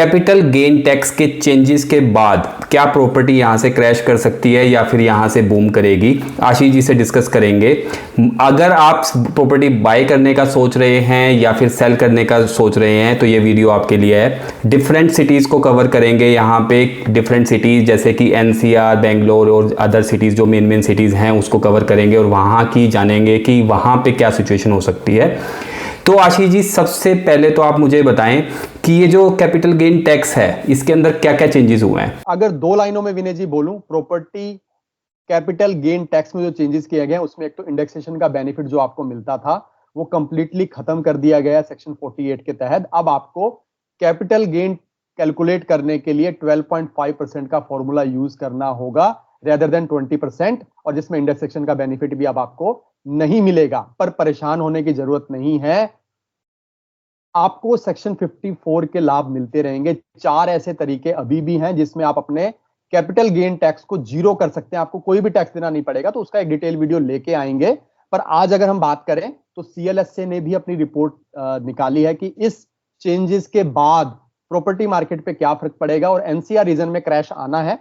Capital gain tax के changes के बाद क्या प्रॉपर्टी यहां से क्रैश कर सकती है या फिर यहां से बूम करेगी, आशीष जी से डिस्कस करेंगे। अगर आप प्रॉपर्टी बाय करने का सोच रहे हैं या फिर सेल करने का सोच रहे हैं तो ये वीडियो आपके लिए है। डिफरेंट सिटीज़ को कवर करेंगे यहाँ पे, डिफरेंट सिटीज़ जैसे कि एनसीआर, बेंगलोर और अदर सिटीज़ जो मेन सिटीज़ हैं उसको कवर करेंगे और वहाँ की जानेंगे कि वहाँ पे क्या सिचुएशन हो सकती है। तो आशीष जी, सबसे पहले तो आप मुझे बताएं कि ये जो कैपिटल गेन टैक्स है इसके अंदर क्या क्या चेंजेस हुए हैं। अगर दो लाइनों में विनय जी बोलूं, प्रॉपर्टी कैपिटल गेन टैक्स में जो चेंजेस किए गए हैं उसमें एक तो इंडेक्सेशन का बेनिफिट जो आपको मिलता था वो कंप्लीटली खत्म कर दिया गया सेक्शन 48 के तहत। अब आपको कैपिटल गेन कैलकुलेट करने के लिए 12.5% का फॉर्मूला यूज करना होगा रेदर देन 20%, और जिसमें इंडेक्सेशन का बेनिफिट भी अब आपको नहीं मिलेगा। पर परेशान होने की जरूरत नहीं है, आपको सेक्शन 54 के लाभ मिलते रहेंगे। 4 ऐसे तरीके अभी भी हैं जिसमें आप अपने कैपिटल गेन टैक्स को जीरो कर सकते हैं, आपको कोई भी टैक्स देना नहीं पड़ेगा। तो उसका एक डिटेल वीडियो लेके आएंगे। पर आज अगर हम बात करें तो सीएलएसए ने भी अपनी रिपोर्ट निकाली है कि इस चेंजेस के बाद प्रॉपर्टी मार्केट पे क्या फर्क पड़ेगा, और एनसीआर रीजन में क्रैश आना है,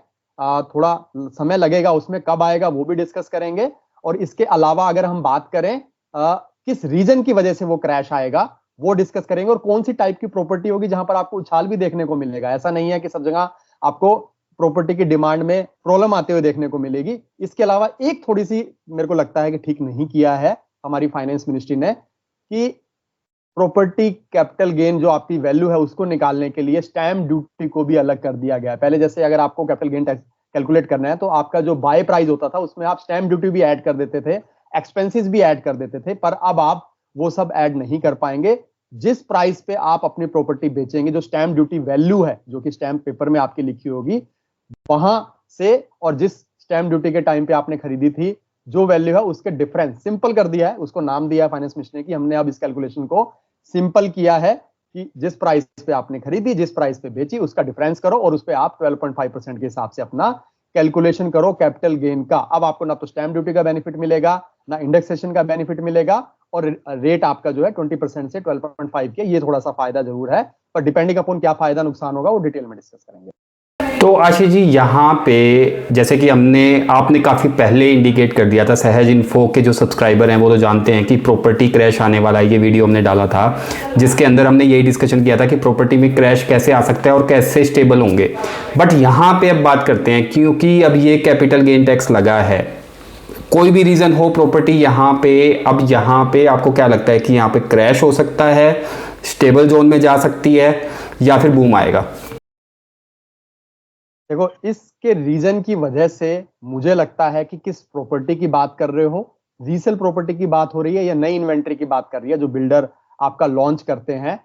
थोड़ा समय लगेगा, उसमें कब आएगा वो भी डिस्कस करेंगे। और इसके अलावा अगर हम बात करें किस रीजन की वजह से वो क्रैश आएगा वो डिस्कस करेंगे, और कौन सी टाइप की प्रॉपर्टी होगी जहां पर आपको उछाल भी देखने को मिलेगा। ऐसा नहीं है कि सब जगह आपको प्रॉपर्टी की डिमांड में प्रॉब्लम आते हुए देखने को मिलेगी। इसके अलावा एक थोड़ी सी मेरे को लगता है कि ठीक नहीं किया है हमारी फाइनेंस मिनिस्ट्री ने, कि प्रॉपर्टी कैपिटल गेन जो आपकी वैल्यू है उसको निकालने के लिए स्टैम्प ड्यूटी को भी अलग कर दिया गया है। पहले जैसे अगर आपको कैपिटल गेन टैक्स कैलकुलेट करना है तो आपका जो बाय प्राइस होता था उसमें आप स्टैम्प ड्यूटी भी ऐड कर देते थे, एक्सपेंसेस भी ऐड कर देते थे, पर अब आप वो सब ऐड नहीं कर पाएंगे। जिस प्राइस पे आप अपनी प्रॉपर्टी बेचेंगे, जो स्टैम्प ड्यूटी वैल्यू है जो कि स्टैम्प पेपर में आपकी लिखी होगी वहां से, और जिस स्टैम्प ड्यूटी के टाइम पे आपने खरीदी थी जो वैल्यू है उसके डिफरेंस सिंपल कर दिया है, उसको नाम दिया है फाइनेंस मिनिस्टर ने कि हमने अब इस कैलकुलेशन को सिंपल किया है कि जिस प्राइस पे आपने खरीदी, जिस प्राइस पे बेची, उसका डिफरेंस करो और उस पे आप 12.5% के हिसाब से अपना कैलकुलेशन करो कैपिटल गेन का। अब आपको ना तो स्टैम्प ड्यूटी का बेनिफिट मिलेगा, ना इंडेक्सेशन का बेनिफिट मिलेगा, और रेट आपका जो है 20% से 12.5 के, ये थोड़ा सा फायदा जरूर है, पर डिपेंडिंग अपॉन क्या फायदा नुकसान होगा वो डिटेल में डिस्कस करेंगे। तो आशीष जी, यहाँ पे जैसे कि आपने काफ़ी पहले इंडिकेट कर दिया था, सहज इन्फो के जो सब्सक्राइबर हैं वो तो जानते हैं कि प्रॉपर्टी क्रैश आने वाला है। ये वीडियो हमने डाला था जिसके अंदर हमने यही डिस्कशन किया था कि प्रॉपर्टी में क्रैश कैसे आ सकता है और कैसे स्टेबल होंगे। बट यहाँ पे अब बात करते हैं, क्योंकि अब ये कैपिटल गेन टैक्स लगा है, कोई भी रीज़न हो प्रॉपर्टी यहाँ पे, अब यहाँ पे आपको क्या लगता है कि यहाँ पे क्रैश हो सकता है, स्टेबल जोन में जा सकती है, या फिर बूम आएगा? देखो, इसके रीजन की वजह से मुझे लगता है कि किस प्रॉपर्टी की बात कर रहे हो, रीसेल प्रॉपर्टी की बात हो रही है या नई इन्वेंट्री की बात कर रही है जो बिल्डर आपका लॉन्च करते हैं,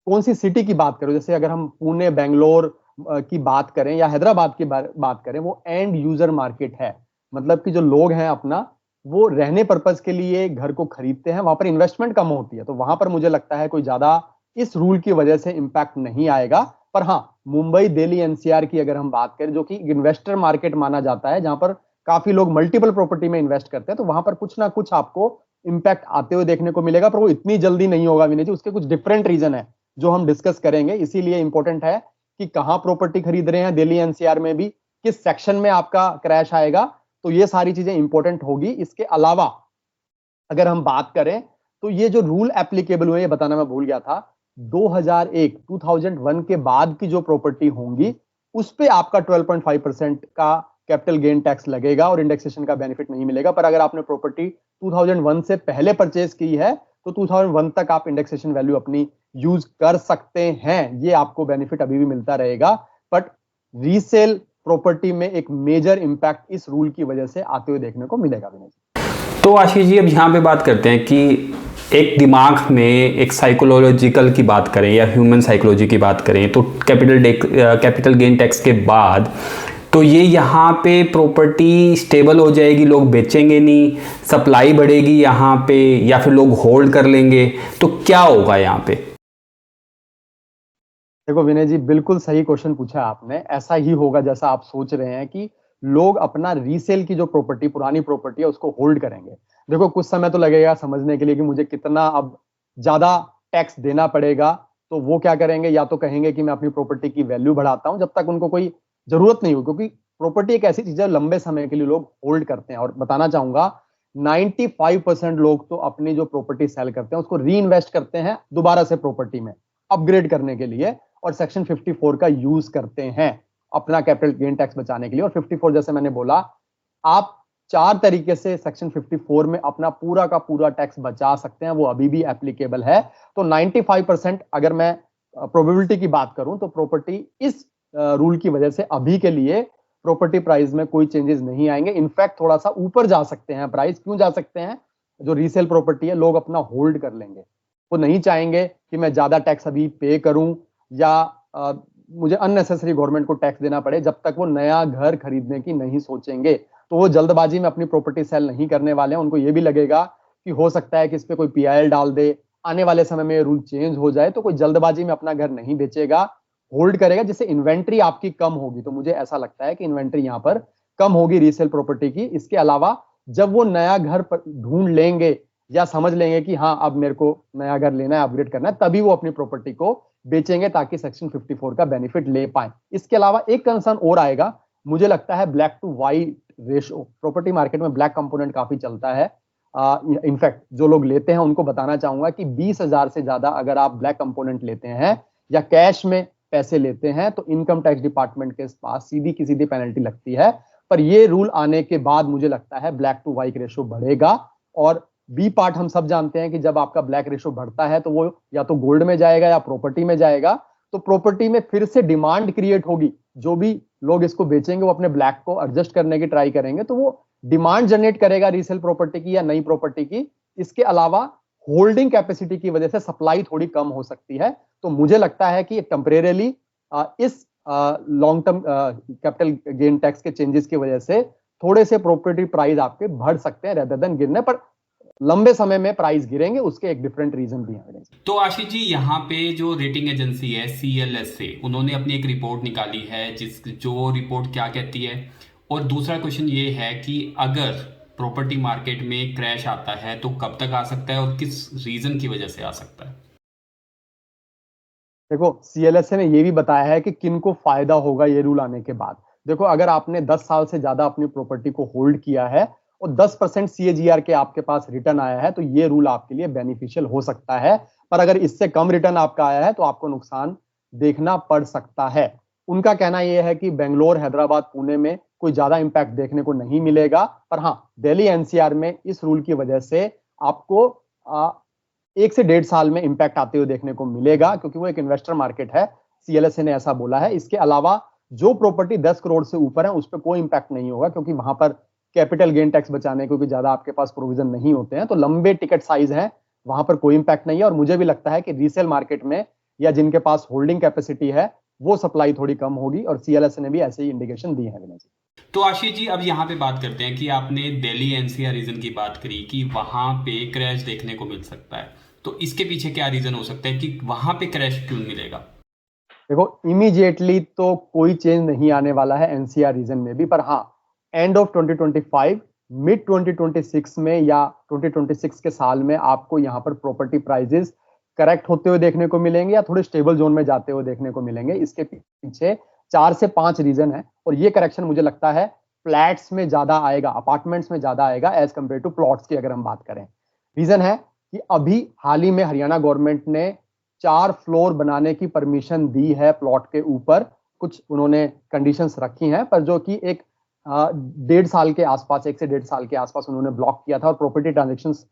कौन सी सिटी की बात करो। जैसे अगर हम पुणे, बेंगलोर की बात करें या हैदराबाद की बात करें, वो एंड यूजर मार्केट है। मतलब कि जो लोग हैं अपना वो रहने पर्पज के लिए घर को खरीदते हैं, वहां पर इन्वेस्टमेंट कम होती है, तो वहां पर मुझे लगता है कोई ज्यादा इस रूल की वजह से इंपैक्ट नहीं आएगा। पर हाँ, मुंबई, दिल्ली, एनसीआर की अगर हम बात करें जो कि इन्वेस्टर मार्केट माना जाता है, जहां पर काफी लोग मल्टीपल प्रॉपर्टी में इन्वेस्ट करते हैं, तो वहां पर कुछ ना कुछ आपको इंपैक्ट आते हुए देखने को मिलेगा, पर वो इतनी जल्दी नहीं होगा विनय जी। उसके कुछ डिफरेंट रीजन है जो हम डिस्कस करेंगे, इसीलिए इंपॉर्टेंट है कि कहां प्रॉपर्टी खरीद रहे हैं, दिल्ली एनसीआर में भी किस सेक्शन में आपका क्रैश आएगा, तो ये सारी चीजें इंपॉर्टेंट होगी। इसके अलावा अगर हम बात करें तो ये जो रूल एप्लीकेबल हुए, ये बताना मैं भूल गया था, 2001 के बाद की जो प्रॉपर्टी होंगी उस पे आपका 12.5% का कैपिटल गेन टैक्स लगेगा और इंडेक्सेशन का बेनिफिट नहीं मिलेगा। पर अगर आपने प्रॉपर्टी 2001 से पहले परचेज की है तो 2001 तक आप इंडेक्सेशन वैल्यू अपनी यूज कर सकते हैं, ये आपको बेनिफिट अभी भी मिलता रहेगा। बट रीसेल प्रॉपर्टी में एक मेजर इंपैक्ट इस रूल की वजह से आते हुए देखने को मिलेगा। तो आशीष जी, अब यहाँ पे बात करते हैं कि एक दिमाग में एक साइकोलॉजिकल की बात करें या ह्यूमन साइकोलॉजी की बात करें, तो कैपिटल गेन टैक्स के बाद तो ये यहाँ पे प्रॉपर्टी स्टेबल हो जाएगी, लोग बेचेंगे नहीं, सप्लाई बढ़ेगी यहाँ पे, या फिर लोग होल्ड कर लेंगे, तो क्या होगा यहाँ पे? देखो विनय जी, बिल्कुल सही क्वेश्चन पूछा आपने। ऐसा ही होगा जैसा आप सोच रहे हैं कि लोग अपना रीसेल की जो प्रॉपर्टी, पुरानी प्रॉपर्टी है, उसको होल्ड करेंगे। देखो, कुछ समय तो लगेगा समझने के लिए कि मुझे कितना अब ज्यादा टैक्स देना पड़ेगा तो वो क्या करेंगे, या तो कहेंगे कि मैं अपनी प्रॉपर्टी की वैल्यू बढ़ाता हूं जब तक उनको कोई जरूरत नहीं हो, क्योंकि प्रॉपर्टी एक ऐसी चीज है लंबे समय के लिए लोग होल्ड करते हैं। और बताना चाहूंगा 95% लोग तो अपनी जो प्रॉपर्टी सेल करते हैं उसको री इन्वेस्ट करते हैं दोबारा से प्रॉपर्टी में अपग्रेड करने के लिए, और सेक्शन 54 का यूज करते हैं अपना कैपिटल गेन टैक्स बचाने के लिए। और 54 जैसे मैंने बोला, आप 4 तरीके से सेक्शन 54 में अपना पूरा का पूरा टैक्स बचा सकते हैं, वो अभी भी एप्लीकेबल है। तो 95% अगर मैं प्रोबेबिलिटी की बात करूं तो प्रॉपर्टी इस रूल की वजह से अभी के लिए प्रॉपर्टी प्राइस में कोई चेंजेस नहीं आएंगे। इनफैक्ट थोड़ा सा ऊपर जा सकते हैं प्राइस। क्यों जा सकते हैं? जो रीसेल प्रॉपर्टी है लोग अपना होल्ड कर लेंगे, वो नहीं चाहेंगे कि मैं ज्यादा टैक्स अभी पे करूं या मुझे अननेसेसरी गवर्नमेंट को टैक्स देना पड़े, जब तक वो नया घर खरीदने की नहीं सोचेंगे। तो वो जल्दबाजी में अपनी प्रॉपर्टी सेल नहीं करने वाले हैं। उनको ये भी लगेगा कि हो सकता है कि इस पे कोई पीआईएल डाल दे, आने वाले समय में रूल चेंज हो जाए, तो कोई जल्दबाजी में अपना घर नहीं बेचेगा, होल्ड करेगा, जिससे इन्वेंट्री आपकी कम होगी। तो मुझे ऐसा लगता है कि इन्वेंट्री यहां पर कम होगी रीसेल प्रॉपर्टी की। इसके अलावा जब वो नया घर ढूंढ लेंगे या समझ लेंगे कि हाँ अब मेरे को नया घर लेना है, अपग्रेड करना है, तभी वो अपनी प्रॉपर्टी को बेचेंगे ताकि सेक्शन 54 का बेनिफिट ले पाए। इसके अलावा एक कंसर्न और आएगा, मुझे लगता है black to white ratio. Property market में ब्लैक कंपोनेंट काफी चलता है। इनफैक्ट जो लोग लेते हैं उनको बताना चाहूंगा कि 20,000 से ज्यादा अगर आप ब्लैक कंपोनेंट लेते हैं या कैश में पैसे लेते हैं तो इनकम टैक्स डिपार्टमेंट के पास सीधी की सीधी पेनल्टी लगती है। पर ये रूल आने के बाद मुझे लगता है ब्लैक टू व्हाइट रेशो बढ़ेगा। और बी पार्ट हम सब जानते हैं कि जब आपका ब्लैक रेशो बढ़ता है तो वो या तो गोल्ड में जाएगा या प्रॉपर्टी में जाएगा। तो प्रॉपर्टी में फिर से डिमांड क्रिएट होगी। जो भी लोग इसको बेचेंगे वो अपने ब्लैक को एडजस्ट करने की ट्राई करेंगे, तो वो डिमांड जनरेट करेगा रीसेल प्रॉपर्टी की या नई प्रॉपर्टी की। इसके अलावा होल्डिंग कैपेसिटी की वजह से सप्लाई थोड़ी कम हो सकती है। तो मुझे लगता है कि टेम्परेरली इस long term capital gain tax के चेंजेस की वजह से थोड़े से प्रॉपर्टी प्राइस आपके बढ़ सकते हैं रेदर देन गिरने, पर लंबे समय में प्राइस गिरेंगे। उसके एक डिफरेंट रीजन भी है। तो आशीष जी, यहाँ पे जो रेटिंग एजेंसी है CLSA, उन्होंने अपनी एक रिपोर्ट निकाली है जो रिपोर्ट क्या कहती है। और दूसरा क्वेश्चन ये है कि अगर प्रॉपर्टी मार्केट में क्रैश आता है तो कब तक आ सकता है और किस रीजन की वजह से आ सकता है? देखो, सीएलएसए ने ये भी बताया है कि किनको फायदा होगा ये रूल आने के बाद। देखो, अगर आपने 10 साल से ज्यादा अपनी प्रॉपर्टी को होल्ड किया है और 10% सीएजीआर के आपके पास रिटर्न आया है तो ये रूल आपके लिए बेनिफिशियल हो सकता है। पर अगर इससे कम रिटर्न आपका आया है तो आपको नुकसान देखना पड़ सकता है। उनका कहना यह है कि बेंगलोर, हैदराबाद, पुणे में कोई ज्यादा इंपैक्ट देखने को नहीं मिलेगा। पर हाँ, दिल्ली एनसीआर में इस रूल की वजह से आपको 1 से 1.5 साल में इंपैक्ट आते हुए देखने को मिलेगा, क्योंकि वो एक इन्वेस्टर मार्केट है। सीएलएसए ने ऐसा बोला है। इसके अलावा जो प्रॉपर्टी 10 करोड़ से ऊपर है उस पर कोई इंपैक्ट नहीं होगा, क्योंकि वहां पर कैपिटल गेन टैक्स बचाने क्योंकि ज्यादा आपके पास प्रोविजन नहीं होते हैं। तो लंबे टिकट साइज है, वहां पर कोई इंपैक्ट नहीं है। और मुझे भी लगता है कि रीसेल मार्केट में या जिनके पास होल्डिंग कैपेसिटी है वो सप्लाई थोड़ी कम होगी, और सीएलएसए ने भी ऐसे ही इंडिकेशन दी है। तो आशीष जी, अब यहाँ पे बात करते हैं कि आपने दिल्ली एनसीआर रीजन की बात करी कि वहां पे क्रैश देखने को मिल सकता है। तो इसके पीछे क्या रीजन हो सकता है कि वहां पे क्रैश क्यों मिलेगा? देखो, इमीडिएटली तो कोई चेंज नहीं आने वाला है एनसीआर रीजन में भी। पर हाँ, एंड ऑफ 2025, मिड 2026 में या 2026 के साल में आपको यहाँ पर प्रॉपर्टी प्राइजेस करेक्ट होते हुए देखने को मिलेंगे या थोड़े स्टेबल जोन में जाते हुए देखने को मिलेंगे। इसके पीछे 4 से 5 रीजन है, और ये करेक्शन मुझे लगता है फ्लैट्स में ज्यादा आएगा, अपार्टमेंट्स में ज्यादा आएगा एज कंपेयर टू प्लॉट्स की अगर हम बात करें। रीजन है कि अभी हाल ही में हरियाणा गवर्नमेंट ने 4 फ्लोर बनाने की परमिशन दी है प्लॉट के ऊपर। कुछ उन्होंने कंडीशंस रखी हैं, पर जो कि एक 1.5 साल के आसपास, 1 से 1.5 साल के आसपास उन्होंने ब्लॉक किया था और प्रॉपर्टी ट्रांजेक्शन्स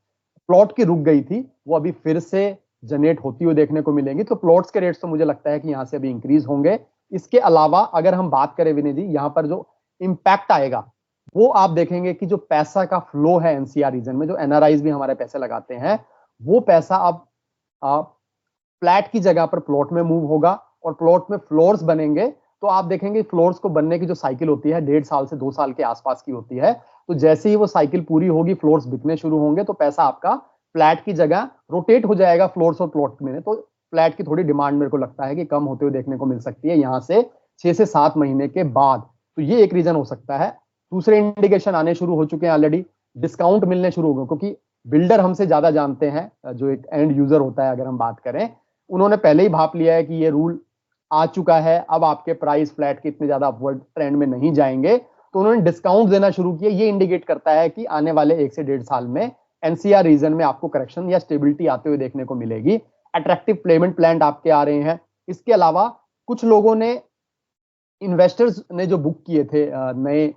प्लॉट की रुक गई थी, वो अभी फिर से जनरेट होती हुई देखने को मिलेंगी। तो प्लॉट्स के रेट्स तो मुझे लगता है कि यहाँ से अभी इंक्रीज होंगे। इसके अलावा अगर हम बात करें विनय जी, यहाँ पर जो इंपैक्ट आएगा वो आप देखेंगे कि जो पैसा का फ्लो है एनसीआर रीजन में, जो एनआरआईज भी हमारे पैसे लगाते हैं, वो पैसा अब फ्लैट की जगह पर प्लॉट में मूव होगा। और प्लॉट में फ्लोर्स बनेंगे तो आप देखेंगे फ्लोर्स को बनने की जो साइकिल होती है 1.5 साल से 2 साल के आसपास की होती है। तो जैसे ही वो साइकिल पूरी होगी, फ्लोर्स बिकने शुरू होंगे, तो पैसा आपका फ्लैट की जगह रोटेट हो जाएगा फ्लोर्स और प्लॉट में। तो फ्लैट की थोड़ी डिमांड मेरे को लगता है कि कम होते हुए देखने को मिल सकती है यहाँ से 6 से 7 महीने के बाद। तो ये एक रीजन हो सकता है। दूसरे इंडिकेशन आने शुरू हो चुके हैं ऑलरेडी, डिस्काउंट मिलने शुरू हो गए, क्योंकि बिल्डर हमसे ज्यादा जानते हैं जो एक एंड यूजर होता है अगर हम बात करें, उन्होंने पहले ही भाप लिया है कि ये रूल आ चुका है, अब आपके प्राइस फ्लैट के इतने ज्यादा अपवर्ड ट्रेंड में नहीं जाएंगे, तो उन्होंने डिस्काउंट देना शुरू किया। ये इंडिकेट करता है कि आने वाले 1 से 1.5 साल में एनसीआर रीजन में आपको करेक्शन या स्टेबिलिटी आते हुए देखने को मिलेगी। अट्रैक्टिव पेमेंट प्लान आपके आ रहे हैं। इसके अलावा कुछ लोगों ने, इन्वेस्टर्स ने जो बुक किए थे नए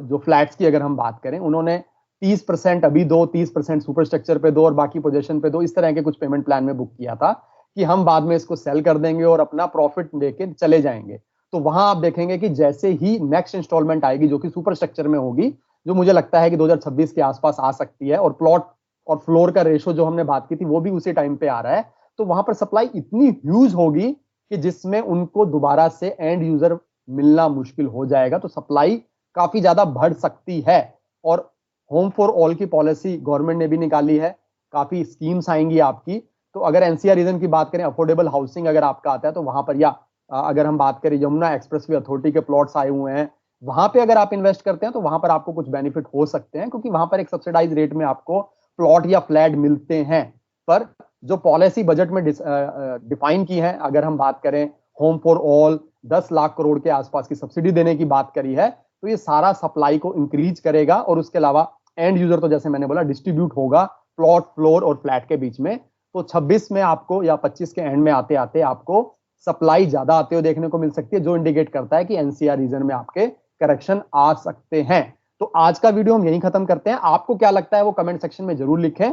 जो फ्लैट्स की अगर हम बात करें, उन्होंने 30% अभी दो, 30% सुपर स्ट्रक्चर पे दो और बाकी पोजीशन पे दो, इस तरह के कुछ पेमेंट प्लान में बुक किया था कि हम बाद में इसको सेल कर देंगे और अपना प्रॉफिट लेके चले जाएंगे। तो वहां आप देखेंगे कि जैसे ही नेक्स्ट इंस्टॉलमेंट आएगी जो कि सुपर स्ट्रक्चर में होगी, जो मुझे लगता है कि 2026 के आसपास आ सकती है, और प्लॉट और फ्लोर का रेशो जो हमने बात की थी वो भी उसी टाइम पे आ रहा है, तो वहां पर सप्लाई इतनी ह्यूज होगी कि जिसमें उनको दोबारा से एंड यूजर मिलना मुश्किल हो जाएगा। तो सप्लाई काफी ज्यादा बढ़ सकती है। और होम फॉर ऑल की पॉलिसी गवर्नमेंट ने भी निकाली है, काफी स्कीम्स आएंगी आपकी। तो अगर एनसीआर रीजन की बात करें, अफोर्डेबल हाउसिंग अगर आपका आता है तो वहां पर, या अगर हम बात करें यमुना एक्सप्रेसवे अथॉरिटी के प्लॉट्स आए हुए हैं, वहां पे अगर आप इन्वेस्ट करते हैं तो वहां पर आपको कुछ बेनिफिट हो सकते हैं, क्योंकि वहां पर एक सब्सिडाइज रेट में आपको प्लॉट या फ्लैट मिलते हैं। पर जो पॉलिसी बजट में डिफाइन की है, अगर हम बात करें home for all 10 lakh crore के आसपास की सब्सिडी देने की बात करी है, तो ये सारा सप्लाई को इंक्रीज करेगा। और उसके अलावा एंड यूजर तो जैसे मैंने बोला डिस्ट्रीब्यूट होगा प्लॉट, फ्लोर और फ्लैट के बीच में। तो 26 में आपको या 25 के एंड में आते आते आपको सप्लाई ज्यादा आते हुए देखने को मिल सकती है, जो इंडिकेट करता है कि एनसीआर रीजन में आपके करेक्शन आ सकते हैं। तो आज का वीडियो हम यहीं खत्म करते हैं। आपको क्या लगता है वो कमेंट सेक्शन में जरूर लिखें।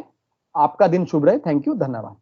आपका दिन शुभ रहे। थैंक यू, धन्यवाद।